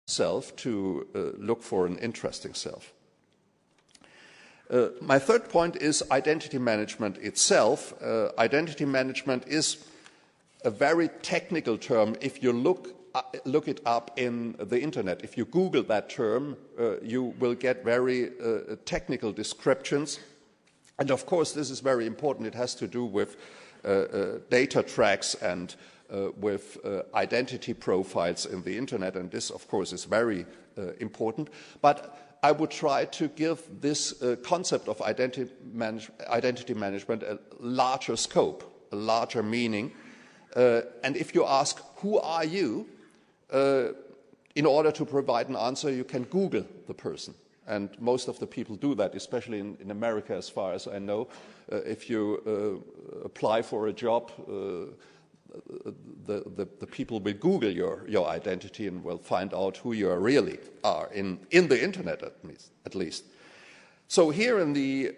self to look for an interesting self. My third point is identity management itself. Identity management is a very technical term. If you look it up in the internet, if you Google that term, you will get very technical descriptions. And of course, this is very important. It has to do with data tracks and with identity profiles in the internet, and this, of course, is very important. But I would try to give this concept of identity management a larger scope, a larger meaning. And if you ask, who are you? In order to provide an answer, you can Google the person. And most of the people do that, especially in America, as far as I know. If you apply for a job, the people will Google your identity and will find out who you really are in the internet, at least. So here in the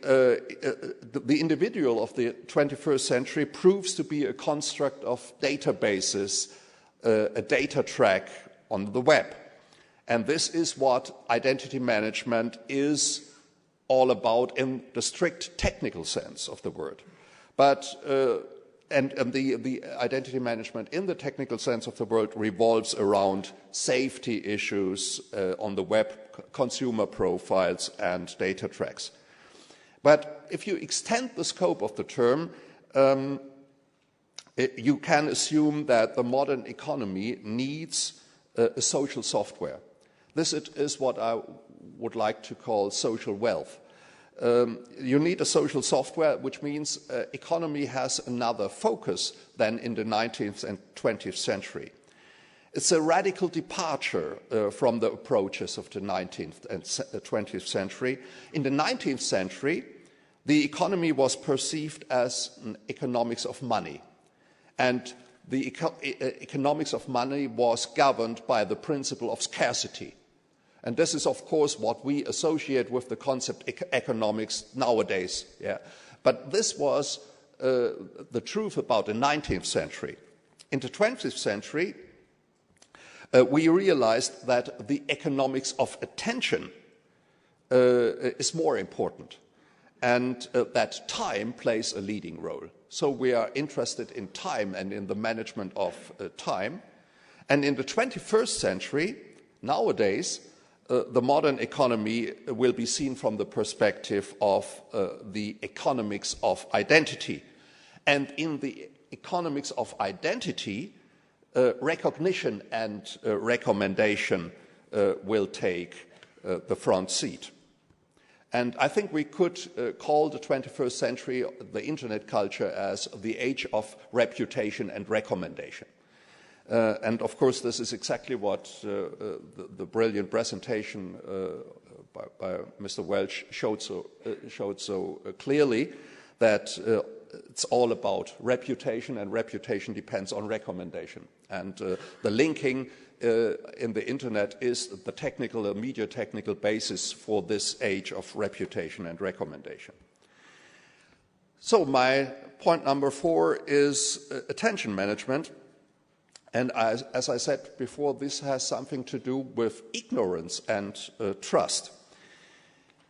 individual of the 21st century proves to be a construct of databases, a data track on the web. And this is what identity management is all about in the strict technical sense of the word. But and the identity management in the technical sense of the word revolves around safety issues on the web, consumer profiles, and data tracks. But if you extend the scope of the term, you can assume that the modern economy needs a social software. This is what I would like to call social wealth. You need a social software, which means economy has another focus than in the 19th and 20th century. It's a radical departure from the approaches of the 19th and 20th century. In the 19th century, the economy was perceived as an economics of money. And the economics of money was governed by the principle of scarcity. And this is, of course, what we associate with the concept economics nowadays. Yeah. But this was the truth about the 19th century. In the 20th century, we realized that the economics of attention is more important, and that time plays a leading role. So we are interested in time and in the management of time. And in the 21st century, nowadays, the modern economy will be seen from the perspective of the economics of identity. And in the economics of identity, recognition and recommendation will take the front seat. And I think we could call the 21st century, the internet culture, as the age of reputation and recommendation. And of course, this is exactly what the brilliant presentation by Mr. Welch showed so clearly, that it's all about reputation, and reputation depends on recommendation. And the linking in the internet is the technical, the media technical basis for this age of reputation and recommendation. So my point number 4 is attention management. And as I said before, this has something to do with ignorance and trust.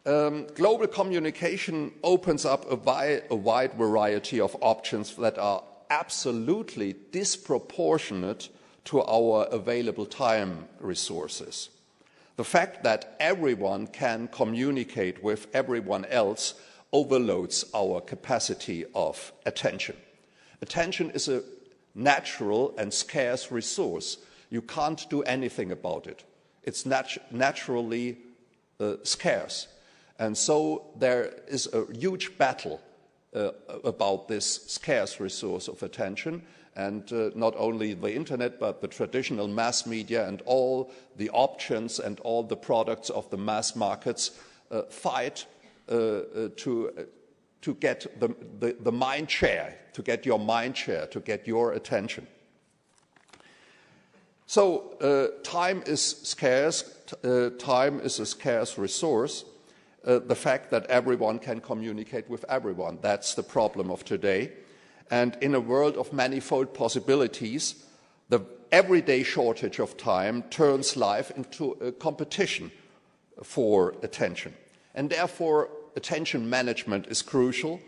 Global communication opens up a wide variety of options that are absolutely disproportionate to our available time resources. The fact that everyone can communicate with everyone else overloads our capacity of attention. Attention is a natural and scarce resource. You can't do anything about it. It's naturally scarce. And so there is a huge battle about this scarce resource of attention, and not only the internet, but the traditional mass media and all the options and all the products of the mass markets fight to get the mind share, to get your mind share, to get your attention. So time is scarce. Time is a scarce resource. The fact that everyone can communicate with everyone, that's the problem of today. And in a world of manifold possibilities, the everyday shortage of time turns life into a competition for attention. And therefore, attention management is crucial,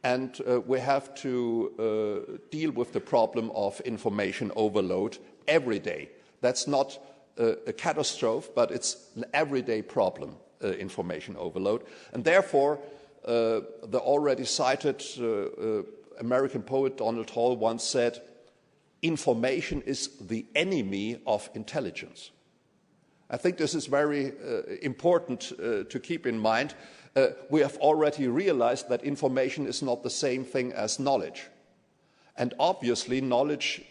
and we have to deal with the problem of information overload every day. That's not a catastrophe, but it's an everyday problem, information overload. And therefore, the already cited American poet Donald Hall once said, information is the enemy of intelligence. I think this is very important to keep in mind. We have already realized that information is not the same thing as knowledge. And obviously, knowledge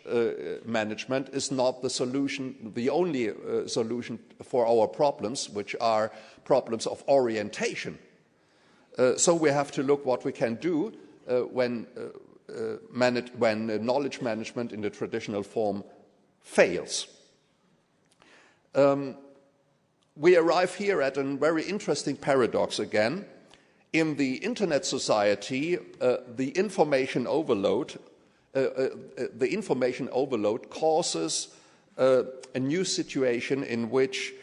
management is not the solution, the only solution for our problems, which are problems of orientation. So we have to look what we can do when knowledge management in the traditional form fails. We arrive here at a very interesting paradox again. In the Internet society, the information overload causes a new situation in which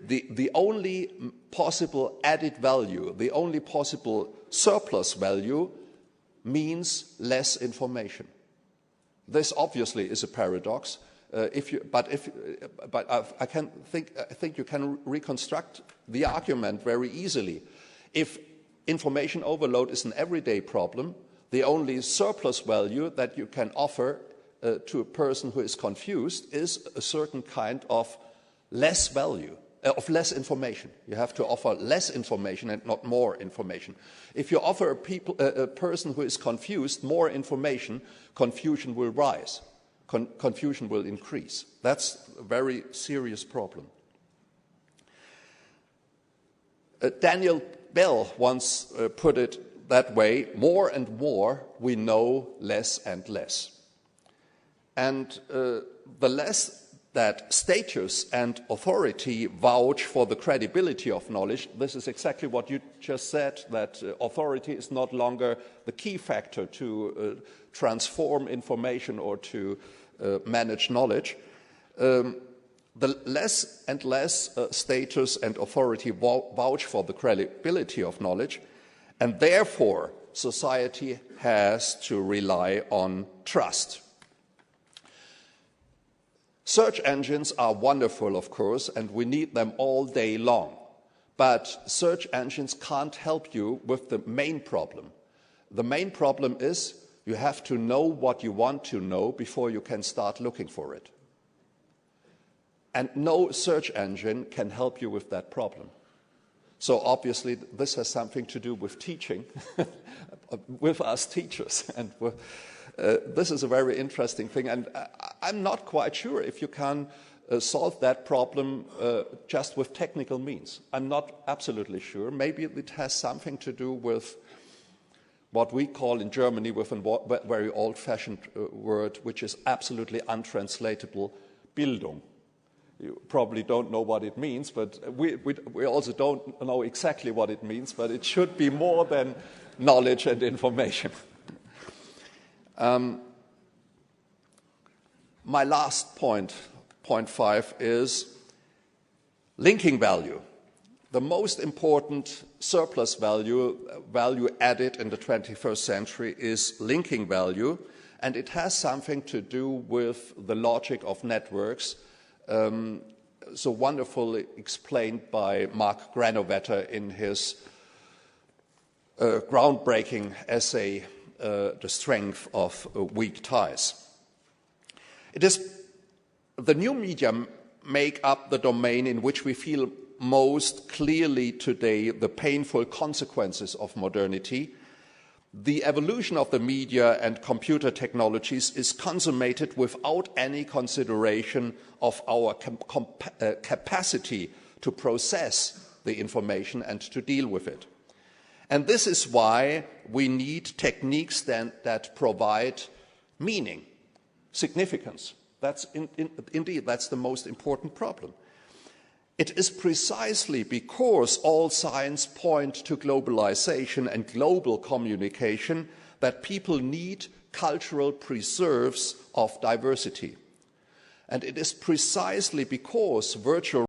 the only possible added value, the only possible surplus value means less information. This obviously is a paradox. I think you can reconstruct the argument very easily. If information overload is an everyday problem, the only surplus value that you can offer to a person who is confused is a certain kind of less value, of less information. You have to offer less information and not more information. If you offer a person who is confused more information, confusion will rise. Confusion will increase. That's a very serious problem. Daniel Bell once put it that way: more and more we know less and less. And the less that status and authority vouch for the credibility of knowledge, this is exactly what you just said, that authority is not longer the key factor to transform information or to manage knowledge. The less and less status and authority vouch for the credibility of knowledge, and therefore society has to rely on trust. Search engines are wonderful, of course, and we need them all day long. But search engines can't help you with the main problem. The main problem is you have to know what you want to know before you can start looking for it. And no search engine can help you with that problem. So obviously this has something to do with teaching, with us teachers. And this is a very interesting thing. And I'm not quite sure if you can solve that problem just with technical means. I'm not absolutely sure. Maybe it has something to do with what we call in Germany, with a very old-fashioned word, which is absolutely untranslatable, Bildung. You probably don't know what it means, but we also don't know exactly what it means, but it should be more than knowledge and information. My last point, point 5, is linking value. The most important surplus value added in the 21st century is linking value, and it has something to do with the logic of networks, so wonderfully explained by Mark Granovetter in his groundbreaking essay, The Strength of Weak Ties. It is the new media make up the domain in which we feel most clearly today the painful consequences of modernity. The evolution of the media and computer technologies is consummated without any consideration of our capacity to process the information and to deal with it. And this is why we need techniques that provide meaning, significance. That's indeed, that's the most important problem. It is precisely because all signs point to globalization and global communication that people need cultural preserves of diversity. And it is precisely because virtual